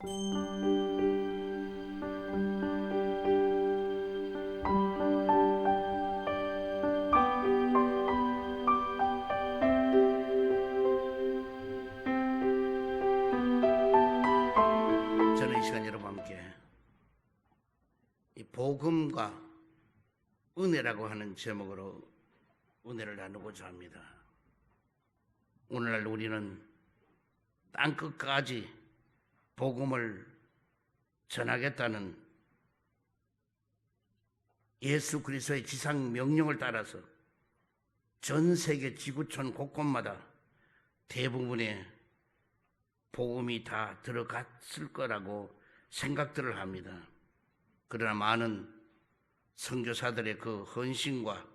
저는 이 시간 여러분과 함께 이 복음과 은혜라고 하는 제목으로 은혜를 나누고자 합니다. 오늘날 우리는 땅끝까지 복음을 전하겠다는 예수 그리스도의 지상 명령을 따라서 전 세계 지구촌 곳곳마다 대부분의 복음이 다 들어갔을 거라고 생각들을 합니다. 그러나 많은 선교사들의 그 헌신과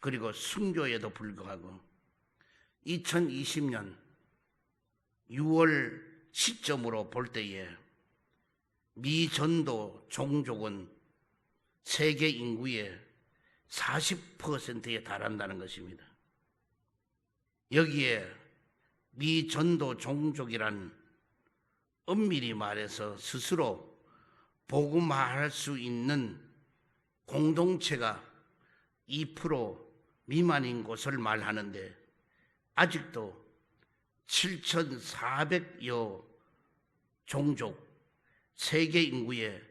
그리고 순교에도 불구하고 2020년 6월 시점으로 볼 때에 미전도 종족은 세계 인구의 40%에 달한다는 것입니다. 여기에 미전도 종족이란 엄밀히 말해서 스스로 복음화할 수 있는 공동체가 2% 미만인 곳을 말하는데 아직도 7,400여 종족, 세계 인구의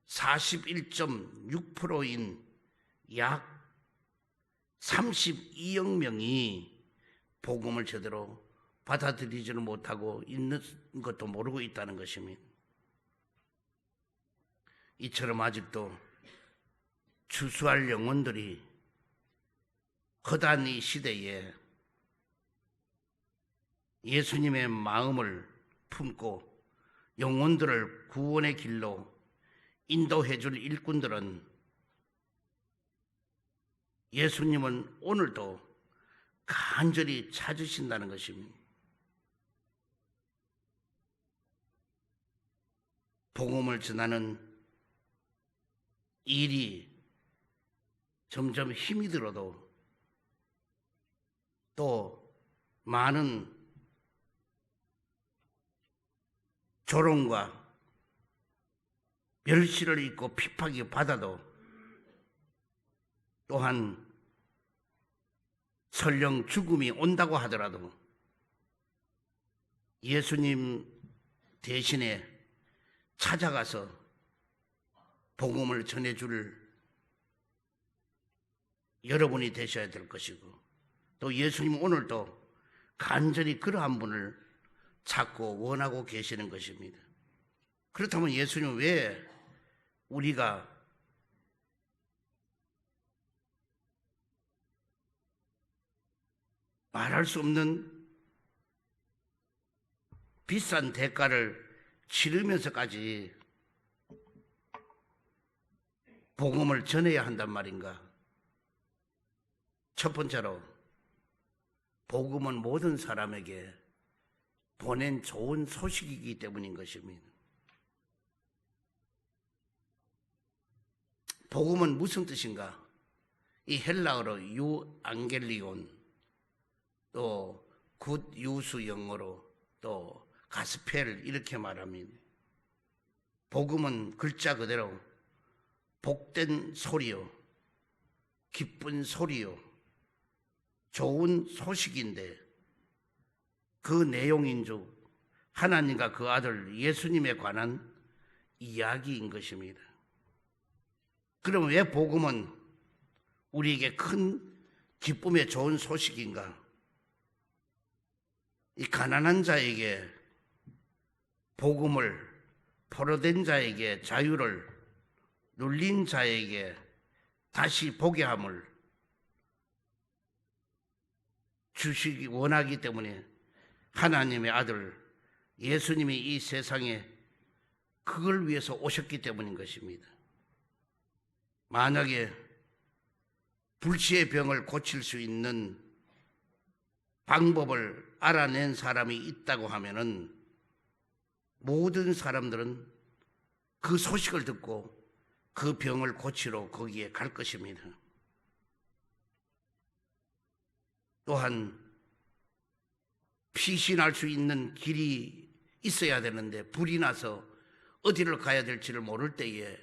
41.6%인 약 32억 명이 복음을 제대로 받아들이지는 못하고 있는 것도 모르고 있다는 것입니다. 이처럼 아직도 추수할 영혼들이 허다한 이 시대에 예수님의 마음을 품고 영혼들을 구원의 길로 인도해 줄 일꾼들은 예수님은 오늘도 간절히 찾으신다는 것입니다. 복음을 전하는 일이 점점 힘이 들어도 또 많은 조롱과 멸시를 입고 핍박이 받아도 또한 설령 죽음이 온다고 하더라도 예수님 대신에 찾아가서 복음을 전해줄 여러분이 되셔야 될 것이고 또 예수님 오늘도 간절히 그러한 분을 찾고 원하고 계시는 것입니다. 그렇다면 예수님은 왜 우리가 말할 수 없는 비싼 대가를 치르면서까지 복음을 전해야 한단 말인가? 첫 번째로 복음은 모든 사람에게 보낸 좋은 소식이기 때문인 것입니다. 복음은 무슨 뜻인가? 이 헬라어로 유앙겔리온, 또 굿 유수 영어로 또 가스펠 이렇게 말합니다. 복음은 글자 그대로 복된 소리요, 기쁜 소리요, 좋은 소식인데 그 내용인 줄 하나님과 그 아들 예수님에 관한 이야기인 것입니다. 그럼 왜 복음은 우리에게 큰 기쁨의 좋은 소식인가? 이 가난한 자에게 복음을, 포로된 자에게 자유를, 눌린 자에게 다시 보게 함을 주시기 원하기 때문에 하나님의 아들 예수님이 이 세상에 그걸 위해서 오셨기 때문인 것입니다. 만약에 불치의 병을 고칠 수 있는 방법을 알아낸 사람이 있다고 하면은 모든 사람들은 그 소식을 듣고 그 병을 고치러 거기에 갈 것입니다. 또한 피신할 수 있는 길이 있어야 되는데 불이 나서 어디를 가야 될지를 모를 때에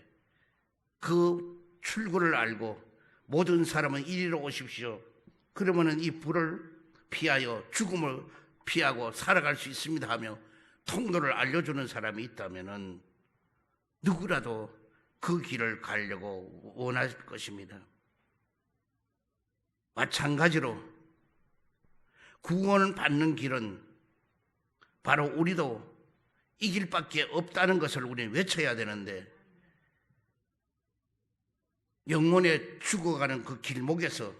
그 출구를 알고 모든 사람은 이리로 오십시오. 그러면은 이 불을 피하여 죽음을 피하고 살아갈 수 있습니다 하며 통로를 알려주는 사람이 있다면은 누구라도 그 길을 가려고 원할 것입니다. 마찬가지로 구원을 받는 길은 바로 우리도 이 길밖에 없다는 것을 우리는 외쳐야 되는데, 영혼에 죽어가는 그 길목에서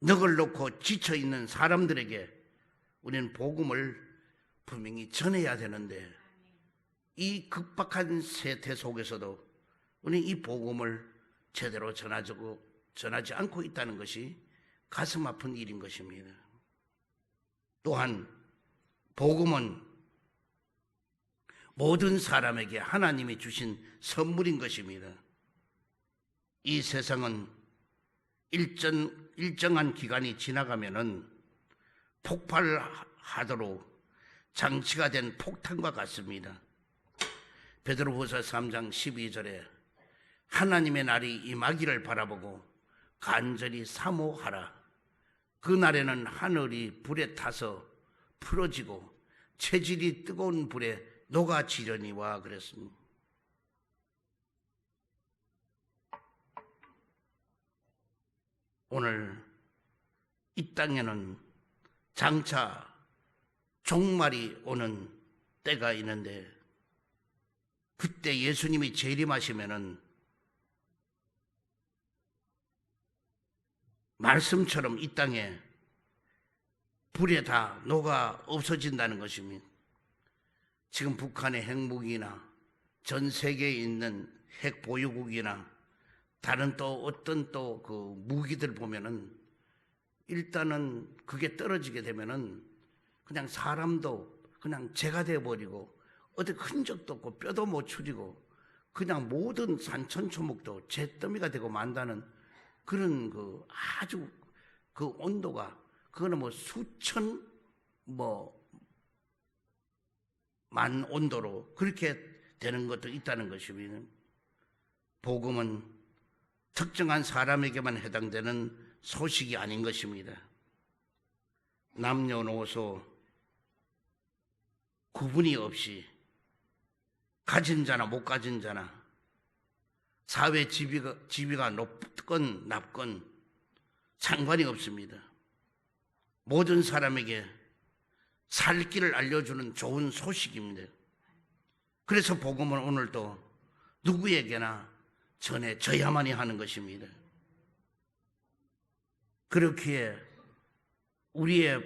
넋을 놓고 지쳐있는 사람들에게 우리는 복음을 분명히 전해야 되는데, 이 급박한 세태 속에서도 우리는 이 복음을 제대로 전하지 않고 있다는 것이 가슴 아픈 일인 것입니다. 또한 복음은 모든 사람에게 하나님이 주신 선물인 것입니다. 이 세상은 일정한 기간이 지나가면은 폭발하도록 장치가 된 폭탄과 같습니다. 베드로후서 3장 12절에 하나님의 날이 임하기를 바라보고 간절히 사모하라. 그날에는 하늘이 불에 타서 풀어지고 체질이 뜨거운 불에 녹아지려니와 그랬습니다. 오늘 이 땅에는 장차 종말이 오는 때가 있는데, 그때 예수님이 재림하시면은 말씀처럼 이 땅에 불에 다 녹아 없어진다는 것입니다. 지금 북한의 핵무기나 전 세계에 있는 핵 보유국이나 다른 또 어떤 또 그 무기들 보면은 일단은 그게 떨어지게 되면은 그냥 사람도 그냥 재가 되어버리고 어디 흔적도 없고 뼈도 못 추리고 그냥 모든 산천초목도 잿더미가 되고 만다는 그런 그 아주 그 온도가, 그거는 뭐 수천 만 온도로 그렇게 되는 것도 있다는 것입니다. 복음은 특정한 사람에게만 해당되는 소식이 아닌 것입니다. 남녀노소 구분이 없이 가진 자나 못 가진 자나 사회 지위가 높건 낮건 상관이 없습니다. 모든 사람에게 살 길을 알려주는 좋은 소식입니다. 그래서 복음은 오늘도 누구에게나 전해져야만이 하는 것입니다. 그렇기에 우리의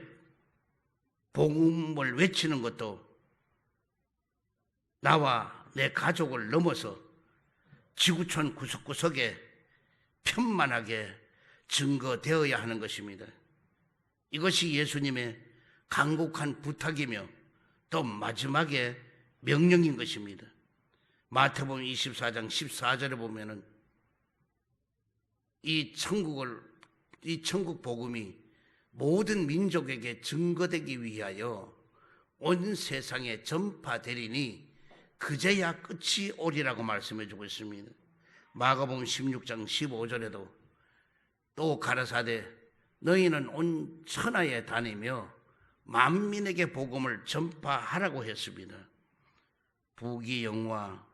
복음을 외치는 것도 나와 내 가족을 넘어서 지구촌 구석구석에 편만하게 증거되어야 하는 것입니다. 이것이 예수님의 간곡한 부탁이며 또 마지막에 명령인 것입니다. 마태복음 24장 14절에 보면은 이 천국 복음이 모든 민족에게 증거되기 위하여 온 세상에 전파되리니 그제야 끝이 오리라고 말씀해 주고 있습니다. 마가복음 16장 15절에도 또 가라사대 너희는 온 천하에 다니며 만민에게 복음을 전파하라고 했습니다. 부귀 영화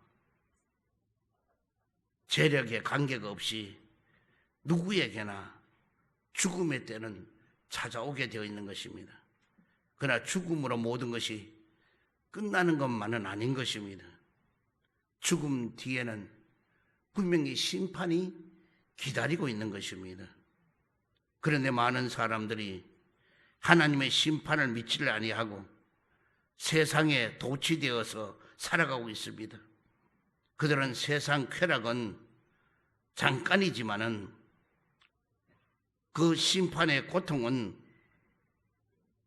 재력에 관계가 없이 누구에게나 죽음의 때는 찾아오게 되어 있는 것입니다. 그러나 죽음으로 모든 것이 끝나는 것만은 아닌 것입니다. 죽음 뒤에는 분명히 심판이 기다리고 있는 것입니다. 그런데 많은 사람들이 하나님의 심판을 믿지를 아니하고 세상에 도취되어서 살아가고 있습니다. 그들은 세상 쾌락은 잠깐이지만은 그 심판의 고통은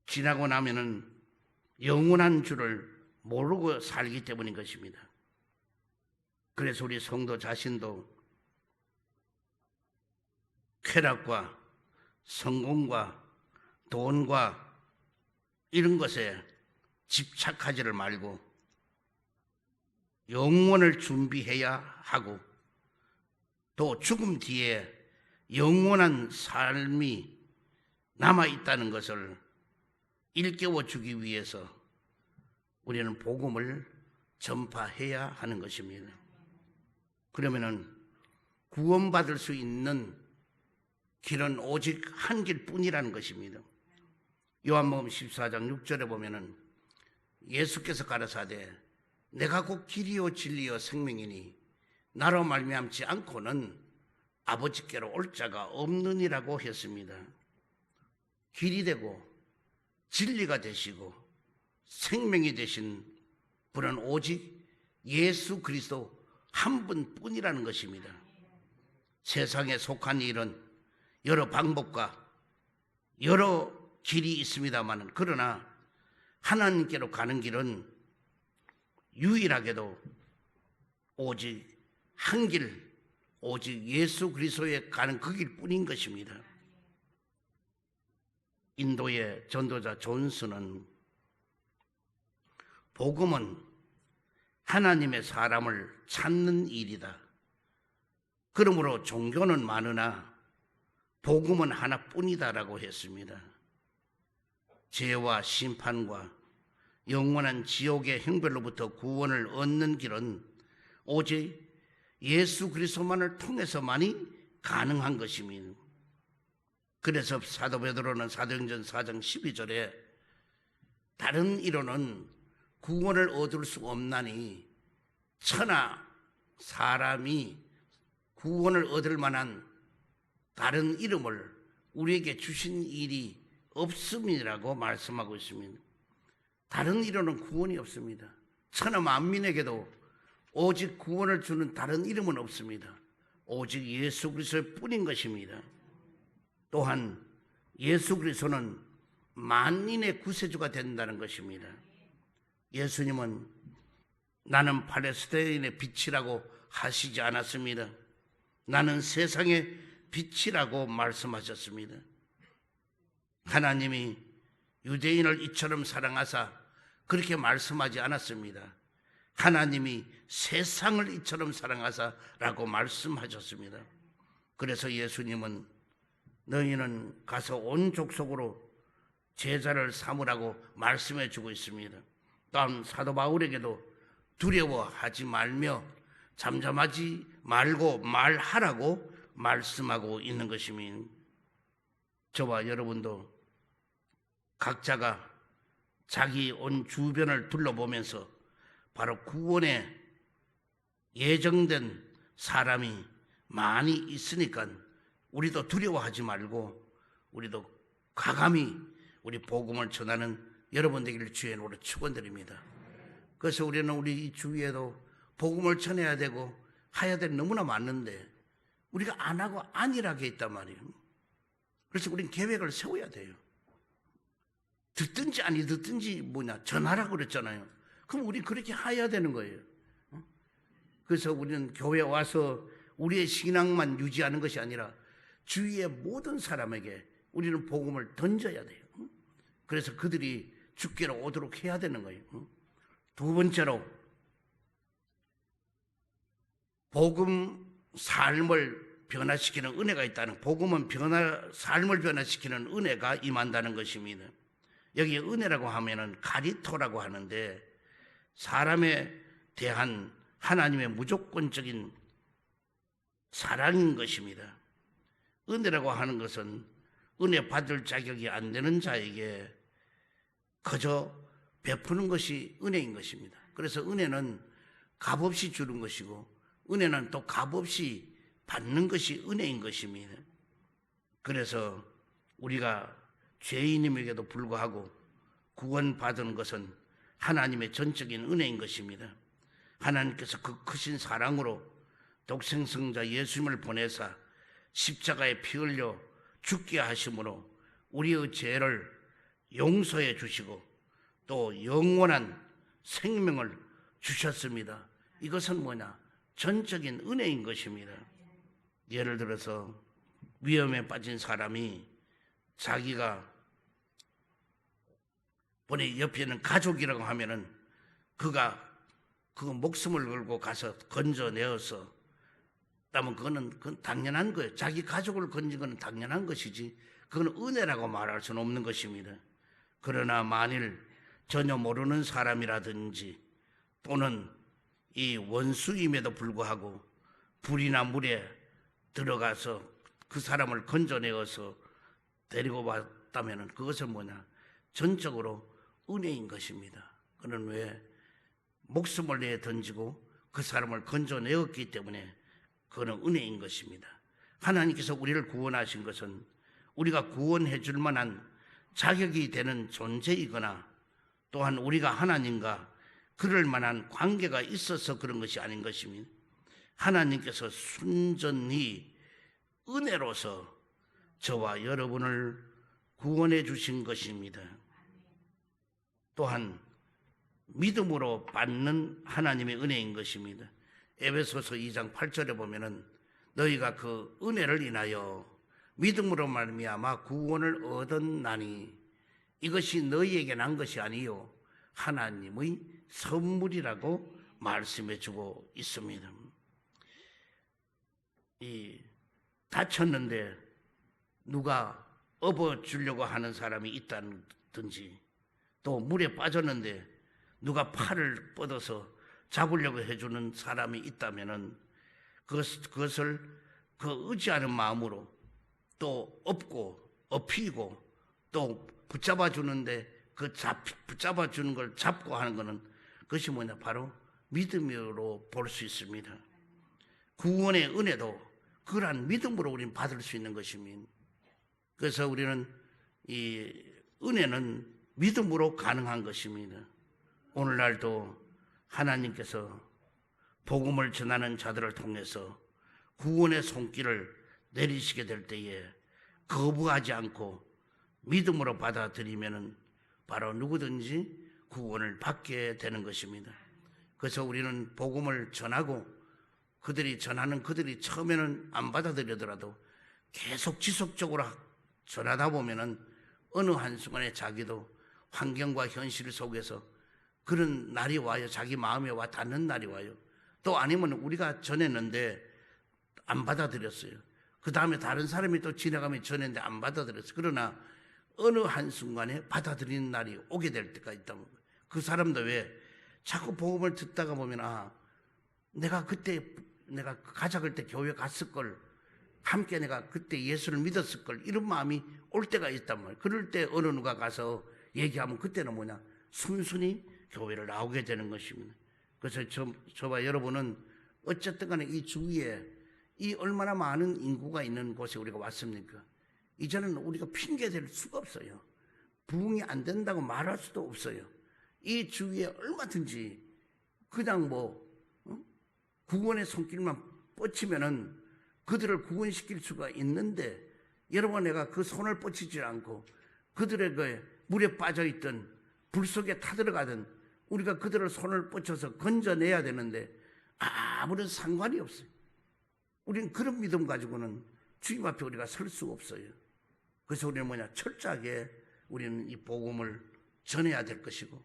지나고 나면은 영원한 줄을 모르고 살기 때문인 것입니다. 그래서 우리 성도 자신도 쾌락과 성공과 돈과 이런 것에 집착하지를 말고 영원을 준비해야 하고, 또 죽음 뒤에 영원한 삶이 남아있다는 것을 일깨워 주기 위해서 우리는 복음을 전파해야 하는 것입니다. 그러면은 구원받을 수 있는 길은 오직 한 길뿐이라는 것입니다. 요한복음 14장 6절에 보면은 예수께서 가라사대 내가 곧 길이요 진리요 생명이니 나로 말미암지 않고는 아버지께로 올 자가 없느니라고 했습니다. 길이 되고 진리가 되시고 생명이 되신 분은 오직 예수 그리스도 한 분뿐이라는 것입니다. 세상에 속한 일은 여러 방법과 여러 길이 있습니다만, 그러나 하나님께로 가는 길은 유일하게도 오직 한 길, 오직 예수 그리스도에 가는 그 길뿐인 것입니다. 인도의 전도자 존스는 복음은 하나님의 사람을 찾는 일이다. 그러므로 종교는 많으나 복음은 하나뿐이다라고 했습니다. 죄와 심판과 영원한 지옥의 형벌로부터 구원을 얻는 길은 오직 예수 그리스도만을 통해서만이 가능한 것입니다. 그래서 사도 베드로는 사도행전 4장 12절에 다른 이로는 구원을 얻을 수 없나니 천하 사람이 구원을 얻을 만한 다른 이름을 우리에게 주신 일이 없음이라고 말씀하고 있습니다. 다른 이로는 구원이 없습니다. 천하 만민에게도 오직 구원을 주는 다른 이름은 없습니다. 오직 예수 그리스도의 뿐인 것입니다. 또한 예수 그리스도는 만인의 구세주가 된다는 것입니다. 예수님은 나는 팔레스타인의 빛이라고 하시지 않았습니다. 나는 세상의 빛이라고 말씀하셨습니다. 하나님이 유대인을 이처럼 사랑하사 그렇게 말씀하지 않았습니다. 하나님이 세상을 이처럼 사랑하사라고 말씀하셨습니다. 그래서 예수님은 너희는 가서 온 족속으로 제자를 삼으라고 말씀해 주고 있습니다. 또한 사도 바울에게도 두려워하지 말며 잠잠하지 말고 말하라고 말씀하고 있는 것입니다. 저와 여러분도 각자가 자기 온 주변을 둘러보면서 바로 구원에 예정된 사람이 많이 있으니까 우리도 두려워하지 말고 우리도 과감히 우리 복음을 전하는 여러분 되기를 주의 이름으로 축원드립니다. 그래서 우리는 우리 주위에도 복음을 전해야 되고 해야 될 너무나 많은데 우리가 안 하고 안일하게 있단 말이에요. 그래서 우리는 계획을 세워야 돼요. 듣든지 아니 듣든지 전하라고 그랬잖아요. 그럼 우리 그렇게 해야 되는 거예요. 그래서 우리는 교회에 와서 우리의 신앙만 유지하는 것이 아니라 주위의 모든 사람에게 우리는 복음을 던져야 돼요. 그래서 그들이 주께로 오도록 해야 되는 거예요. 두 번째로 복음 삶을 변화시키는 은혜가 있다는, 복음은 삶을 변화시키는 은혜가 임한다는 것입니다. 여기 은혜라고 하면은 카리토라고 하는데 사람에 대한 하나님의 무조건적인 사랑인 것입니다. 은혜라고 하는 것은 은혜 받을 자격이 안 되는 자에게 그저 베푸는 것이 은혜인 것입니다. 그래서 은혜는 값없이 주는 것이고 은혜는 또 값없이 받는 것이 은혜인 것입니다. 그래서 우리가 죄인임에게도 불구하고 구원받은 것은 하나님의 전적인 은혜인 것입니다. 하나님께서 그 크신 사랑으로 독생성자 예수님을 보내사 십자가에 피 흘려 죽게 하심으로 우리의 죄를 용서해 주시고 또 영원한 생명을 주셨습니다. 이것은 전적인 은혜인 것입니다. 예를 들어서 위험에 빠진 사람이 자기가 보니 옆에는 가족이라고 하면은 그가 그거 목숨을 걸고 가서 건져내어서 그러면 그건 당연한 거예요. 자기 가족을 건진 건 당연한 것이지 그건 은혜라고 말할 수는 없는 것입니다. 그러나 만일 전혀 모르는 사람이라든지 또는 이 원수임에도 불구하고 불이나 물에 들어가서 그 사람을 건져내어서 데리고 왔다면 그것은 뭐냐? 전적으로 은혜인 것입니다. 그는 왜? 목숨을 내어 던지고 그 사람을 건져내었기 때문에 그는 은혜인 것입니다. 하나님께서 우리를 구원하신 것은 우리가 구원해 줄 만한 자격이 되는 존재이거나 또한 우리가 하나님과 그럴 만한 관계가 있어서 그런 것이 아닌 것입니다. 하나님께서 순전히 은혜로서 저와 여러분을 구원해 주신 것입니다. 또한 믿음으로 받는 하나님의 은혜인 것입니다. 에베소서 2장 8절에 보면은 너희가 그 은혜를 인하여 믿음으로 말미암아 구원을 얻었나니 이것이 너희에게 난 것이 아니요 하나님의 선물이라고 말씀해 주고 있습니다. 다쳤는데 누가 업어 주려고 하는 사람이 있다든지 또 물에 빠졌는데 누가 팔을 뻗어서 잡으려고 해주는 사람이 있다면은 그것을 그 의지하는 마음으로 또 업히고 또 붙잡아 주는데 붙잡아 주는 걸 잡고 하는 것은 그것이 뭐냐? 바로 믿음으로 볼 수 있습니다. 구원의 은혜도 그러한 믿음으로 우리는 받을 수 있는 것입니다. 그래서 우리는 이 은혜는 믿음으로 가능한 것입니다. 오늘날도 하나님께서 복음을 전하는 자들을 통해서 구원의 손길을 내리시게 될 때에 거부하지 않고 믿음으로 받아들이면 바로 누구든지 구원을 받게 되는 것입니다. 그래서 우리는 복음을 전하고 그들이 처음에는 안 받아들이더라도 계속 지속적으로 전하다 보면은 어느 한순간에 자기도 환경과 현실 속에서 그런 날이 와요. 자기 마음에 와 닿는 날이 와요. 또 아니면 우리가 전했는데 안 받아들였어요. 그 다음에 다른 사람이 또 지나가면 전했는데 안 받아들였어요. 그러나 어느 한순간에 받아들이는 날이 오게 될 때가 있다는 거예요. 그 사람도 왜 자꾸 복음을 듣다가 보면 내가 그때 내가 가작을 때 교회 갔을 걸 함께 내가 그때 예수를 믿었을 걸 이런 마음이 올 때가 있단 말이에요. 그럴 때 어느 누가 가서 얘기하면 그때는 뭐냐? 순순히 교회를 나오게 되는 것입니다. 그래서 저와 여러분은 어쨌든 간에 이 주위에 이 얼마나 많은 인구가 있는 곳에 우리가 왔습니까? 이제는 우리가 핑계댈 수가 없어요. 부흥이 안 된다고 말할 수도 없어요. 이 주위에 얼마든지 그냥 구원의 손길만 뻗치면은 그들을 구원시킬 수가 있는데 여러분 내가 그 손을 뻗치지 않고 그들의 그 물에 빠져있던 불 속에 타들어가든 우리가 그들을 손을 뻗쳐서 건져내야 되는데 아무런 상관이 없어요. 우리는 그런 믿음 가지고는 주님 앞에 우리가 설 수가 없어요. 그래서 우리는 철저하게 우리는 이 복음을 전해야 될 것이고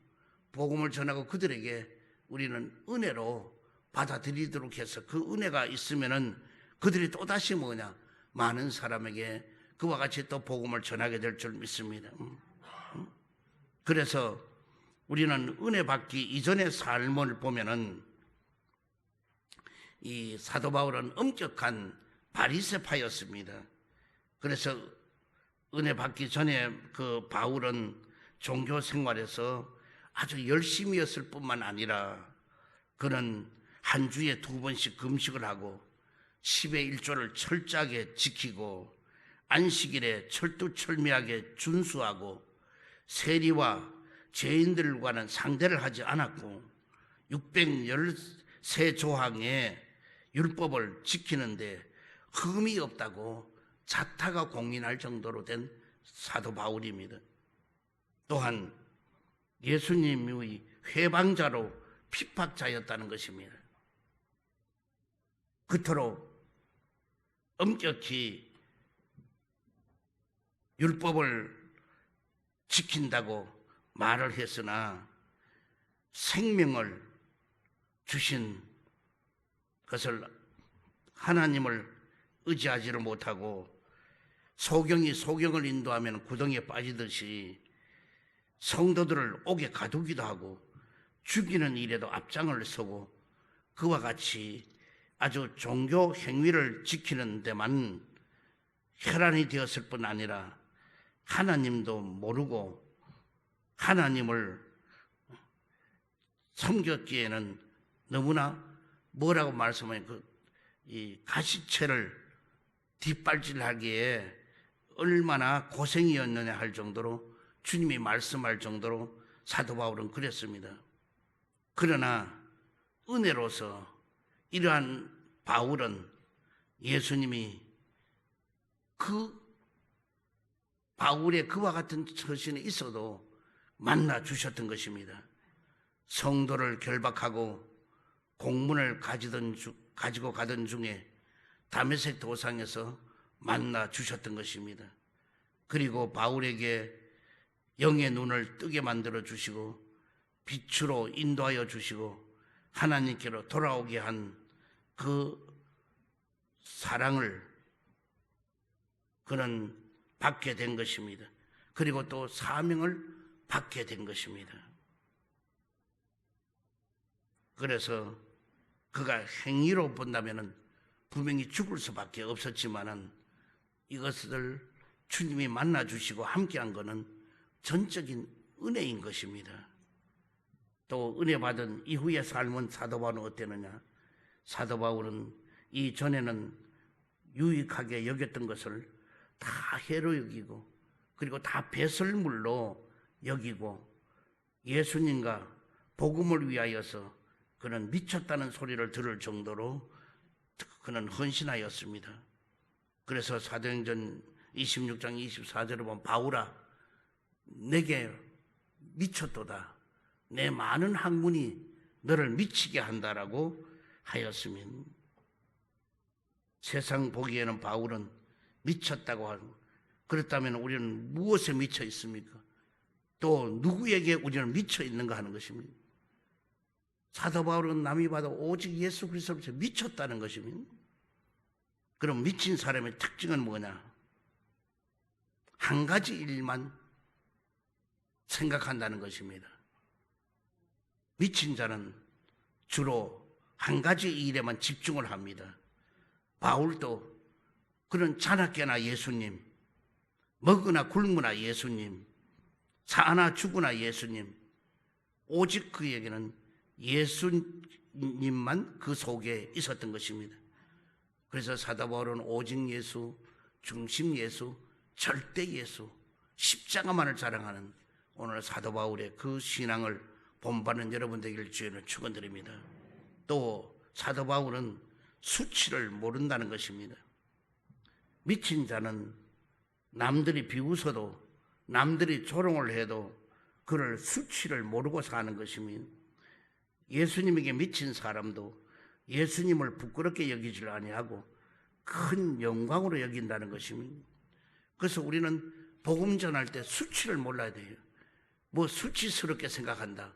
복음을 전하고 그들에게 우리는 은혜로 받아들이도록 해서 그 은혜가 있으면은 그들이 또다시 많은 사람에게 그와 같이 또 복음을 전하게 될 줄 믿습니다. 그래서 우리는 은혜 받기 이전의 삶을 보면은 이 사도 바울은 엄격한 바리새파였습니다. 그래서 은혜 받기 전에 그 바울은 종교 생활에서 아주 열심히였을 뿐만 아니라 그는 한 주에 2번씩 금식을 하고 10의 1조를 철저하게 지키고 안식일에 철두철미하게 준수하고 세리와 죄인들과는 상대를 하지 않았고 613조항의 율법을 지키는데 흠이 없다고 자타가 공인할 정도로 된 사도 바울입니다. 또한 예수님의 회방자로 핍박자였다는 것입니다. 그토록 엄격히 율법을 지킨다고 말을 했으나 생명을 주신 것을 하나님을 의지하지를 못하고 소경이 소경을 인도하면 구덩이에 빠지듯이 성도들을 옥에 가두기도 하고 죽이는 일에도 앞장을 서고 그와 같이 아주 종교 행위를 지키는 데만 혈안이 되었을 뿐 아니라 하나님도 모르고 하나님을 섬겼기에는 너무나 뭐라고 말씀하면 이 가시채를 뒷발질하기에 얼마나 고생이었느냐 할 정도로 주님이 말씀할 정도로 사도 바울은 그랬습니다. 그러나 은혜로서 이러한 바울은 예수님이 그 바울의 그와 같은 처신에 있어도 만나 주셨던 것입니다. 성도를 결박하고 공문을 가지고 가던 중에 다메섹 도상에서 만나 주셨던 것입니다. 그리고 바울에게 영의 눈을 뜨게 만들어 주시고 빛으로 인도하여 주시고 하나님께로 돌아오게 한 그 사랑을 그는 받게 된 것입니다. 그리고 또 사명을 받게 된 것입니다. 그래서 그가 행위로 본다면 분명히 죽을 수밖에 없었지만은 이것을 주님이 만나주시고 함께한 것은 전적인 은혜인 것입니다. 또 은혜 받은 이후의 삶은 사도 바울은 어땠느냐? 사도 바울은 이전에는 유익하게 여겼던 것을 다 해로 여기고 그리고 다 배설물로 여기고 예수님과 복음을 위하여서 그는 미쳤다는 소리를 들을 정도로 그는 헌신하였습니다. 그래서 사도행전 26장 24절을 보면 바울아 내게 미쳤도다. 내 많은 학문이 너를 미치게 한다라고 하였으면 세상 보기에는 바울은 미쳤다고 하고 그렇다면 우리는 무엇에 미쳐 있습니까? 또 누구에게 우리는 미쳐 있는가 하는 것입니다. 사도 바울은 남이 봐도 오직 예수 그리스도로 미쳤다는 것입니다. 그럼 미친 사람의 특징은 뭐냐? 한 가지 일만 생각한다는 것입니다. 미친 자는 주로 한 가지 일에만 집중을 합니다. 바울도 그는 자나깨나 예수님, 먹으나 굶으나 예수님, 사나 죽으나 예수님, 오직 그에게는 예수님만 그 속에 있었던 것입니다. 그래서 사도 바울은 오직 예수, 중심 예수, 절대 예수, 십자가만을 자랑하는 오늘 사도 바울의 그 신앙을 본받는 여러분 되기를 주의 축원드립니다. 또 사도 바울은 수치를 모른다는 것입니다. 미친 자는 남들이 비웃어도 남들이 조롱을 해도 그를 수치를 모르고 사는 것입니다. 예수님에게 미친 사람도 예수님을 부끄럽게 여기질 아니하고 큰 영광으로 여긴다는 것입니다. 그래서 우리는 복음 전할 때 수치를 몰라야 돼요. 뭐 수치스럽게 생각한다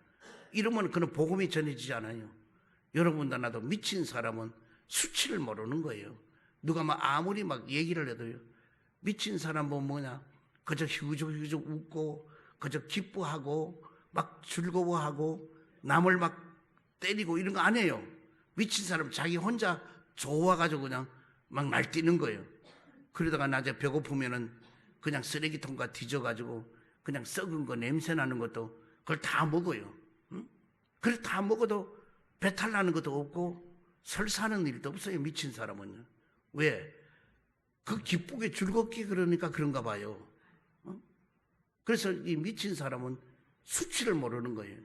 이러면 그는 복음이 전해지지 않아요. 여러분도 나도 미친 사람은 수치를 모르는 거예요. 누가 아무리 얘기를 해도요. 미친 사람은 뭐냐? 그저 휴죽휴죽 웃고 그저 기뻐하고 막 즐거워하고 남을 막 때리고 이런 거 안 해요. 미친 사람은 자기 혼자 좋아가지고 그냥 막 날뛰는 거예요. 그러다가 낮에 배고프면은 그냥 쓰레기통과 뒤져가지고 그냥 썩은 거 냄새 나는 것도 그걸 다 먹어요. 응? 그래 다 먹어도 배탈 나는 것도 없고 설사하는 일도 없어요. 미친 사람은요. 왜? 그 기쁘게 즐겁게 그러니까 그런가 봐요. 그래서 이 미친 사람은 수치를 모르는 거예요.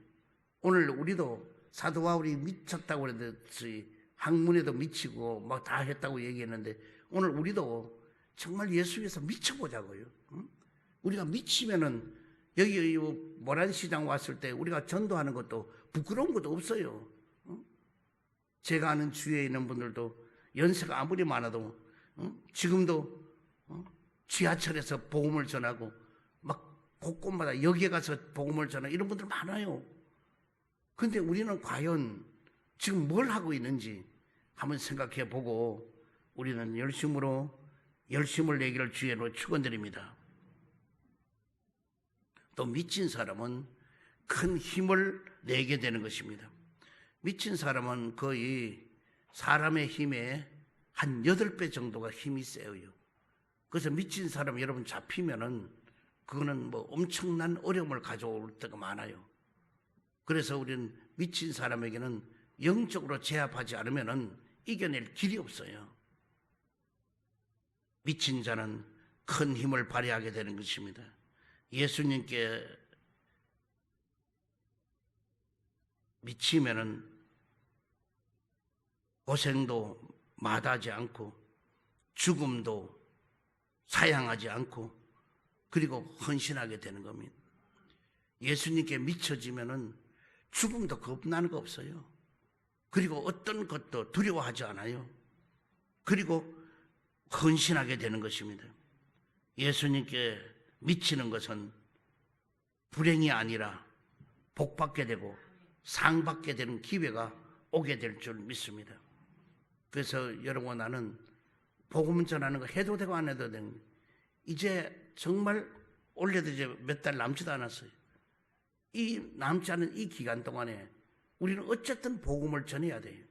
오늘 우리도 사도 바울이 미쳤다고 그랬듯이 학문에도 미치고 막 다 했다고 얘기했는데 오늘 우리도 정말 예수 위해서 미쳐보자고요. 우리가 미치면은 여기 모란시장 왔을 때 우리가 전도하는 것도 부끄러운 것도 없어요. 제가 아는 주위에 있는 분들도 연세가 아무리 많아도 지금도 지하철에서 복음을 전하고 막 곳곳마다 여기에 가서 복음을 전하 이런 분들 많아요. 근데 우리는 과연 지금 뭘 하고 있는지 한번 생각해 보고 우리는 열심을 내기를 주의로 축원드립니다. 또 미친 사람은 큰 힘을 내게 되는 것입니다. 미친 사람은 거의 사람의 힘의 한 8배 정도가 힘이 세요. 그래서 미친 사람 여러분 잡히면은 그거는 뭐 엄청난 어려움을 가져올 때가 많아요. 그래서 우리는 미친 사람에게는 영적으로 제압하지 않으면은 이겨낼 길이 없어요. 미친 자는 큰 힘을 발휘하게 되는 것입니다. 예수님께 미치면은 고생도 마다하지 않고 죽음도 사양하지 않고 그리고 헌신하게 되는 겁니다. 예수님께 미쳐지면은 죽음도 겁나는 거 없어요. 그리고 어떤 것도 두려워하지 않아요. 그리고 헌신하게 되는 것입니다. 예수님께 미치는 것은 불행이 아니라 복받게 되고 상받게 되는 기회가 오게 될 줄 믿습니다. 그래서 여러분 나는 복음 전하는 거 해도 되고 안 해도 되는 이제 정말 올해도 이제 몇 달 남지도 않았어요. 이 남지 않은 이 기간 동안에 우리는 어쨌든 복음을 전해야 돼요.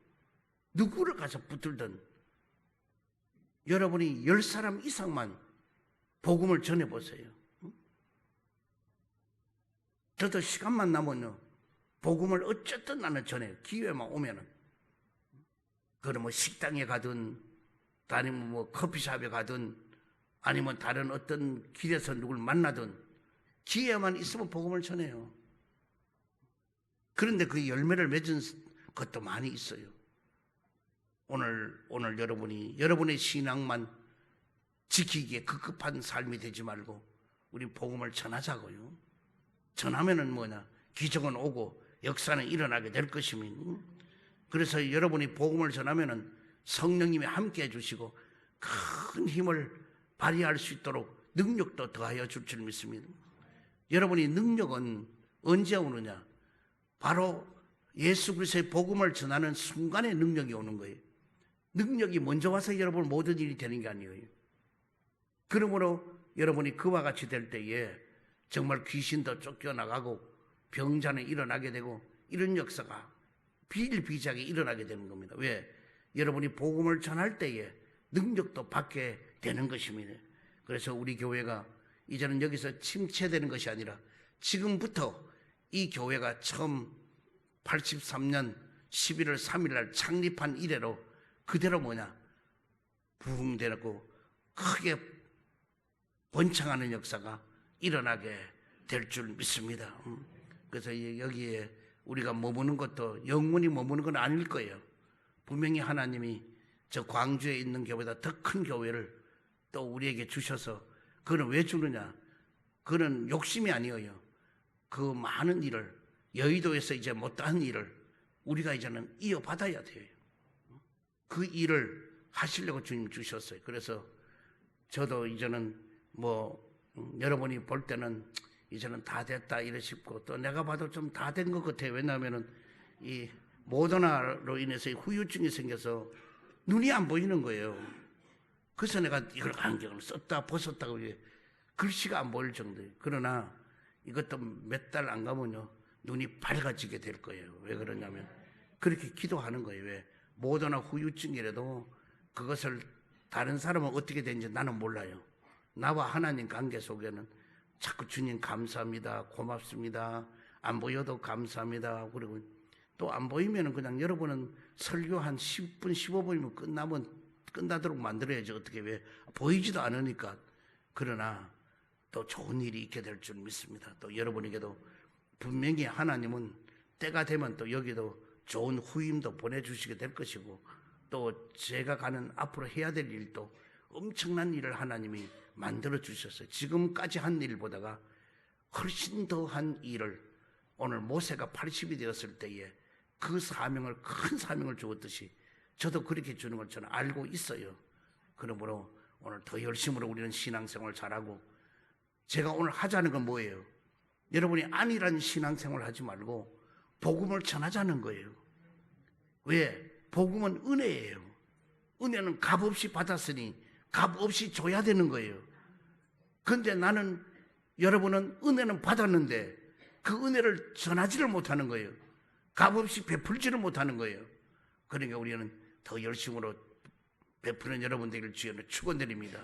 누구를 가서 붙들든 여러분이 10사람 이상만 복음을 전해보세요. 저도 시간만 남으면 복음을 어쨌든 나는 전해요. 기회만 오면은. 그럼 뭐 식당에 가든 아니면 뭐 커피숍에 가든 아니면 다른 어떤 길에서 누굴 만나든 기회만 있으면 복음을 전해요. 그런데 그 열매를 맺은 것도 많이 있어요. 오늘 여러분의 신앙만 지키기에 급급한 삶이 되지 말고 우리 복음을 전하자고요. 전하면은 뭐냐? 기적은 오고 역사는 일어나게 될 것이니. 그래서 여러분이 복음을 전하면은 성령님이 함께 해주시고 큰 힘을 발휘할 수 있도록 능력도 더하여 줄 줄 믿습니다. 여러분이 능력은 언제 오느냐? 바로 예수 그리스도의 복음을 전하는 순간에 능력이 오는 거예요. 능력이 먼저 와서 여러분 모든 일이 되는 게 아니에요. 그러므로 여러분이 그와 같이 될 때에 정말 귀신도 쫓겨나가고 병자는 일어나게 되고 이런 역사가 비일비재하게 일어나게 되는 겁니다. 왜? 여러분이 복음을 전할 때에 능력도 받게 되는 것입니다. 그래서 우리 교회가 이제는 여기서 침체되는 것이 아니라 지금부터 이 교회가 처음 83년 11월 3일 날 창립한 이래로 그대로 뭐냐? 부흥되고 크게 번창하는 역사가 일어나게 될 줄 믿습니다. 그래서 여기에 우리가 머무는 것도 영원히 머무는 건 아닐 거예요. 분명히 하나님이 저 광주에 있는 교회보다 더 큰 교회를 또 우리에게 주셔서 그는 왜 주느냐? 그는 욕심이 아니에요. 그 많은 일을 여의도에서 이제 못한 일을 우리가 이제는 이어받아야 돼요. 그 일을 하시려고 주님 주셨어요. 그래서 저도 이제는 여러분이 볼 때는 이제는 다 됐다 이래 싶고 또 내가 봐도 좀 다 된 것 같아요. 왜냐하면은 이 모더나로 인해서 후유증이 생겨서 눈이 안 보이는 거예요. 그래서 내가 이걸 안경을 썼다 벗었다고 글씨가 안 보일 정도예요. 그러나 이것도 몇 달 안 가면요 눈이 밝아지게 될 거예요. 왜 그러냐면 그렇게 기도하는 거예요. 왜? 모더나 후유증이라도 그것을 다른 사람은 어떻게 되는지 나는 몰라요. 나와 하나님 관계 속에는 자꾸 주님 감사합니다. 고맙습니다. 안 보여도 감사합니다. 그리고 또 안 보이면 그냥 여러분은 설교 한 10분, 15분이면 끝나도록 만들어야죠. 어떻게 왜? 보이지도 않으니까. 그러나 또 좋은 일이 있게 될 줄 믿습니다. 또 여러분에게도 분명히 하나님은 때가 되면 또 여기도 좋은 후임도 보내주시게 될 것이고 또 제가 가는 앞으로 해야 될 일도 엄청난 일을 하나님이 만들어 주셨어요. 지금까지 한 일보다가 훨씬 더한 일을 오늘 모세가 80이 되었을 때에 그 사명을 큰 사명을 주었듯이 저도 그렇게 주는 걸 저는 알고 있어요. 그러므로 오늘 더 열심으로 우리는 신앙생활 잘하고 제가 오늘 하자는 건 뭐예요? 여러분이 안일한 신앙생활을 하지 말고 복음을 전하자는 거예요. 왜? 복음은 은혜예요. 은혜는 값없이 받았으니 값없이 줘야 되는 거예요. 그런데 나는, 여러분은 은혜는 받았는데 그 은혜를 전하지를 못하는 거예요. 값없이 베풀지를 못하는 거예요. 그러니까 우리는 더 열심으로 베푸는 여러분들을 주여 축원드립니다.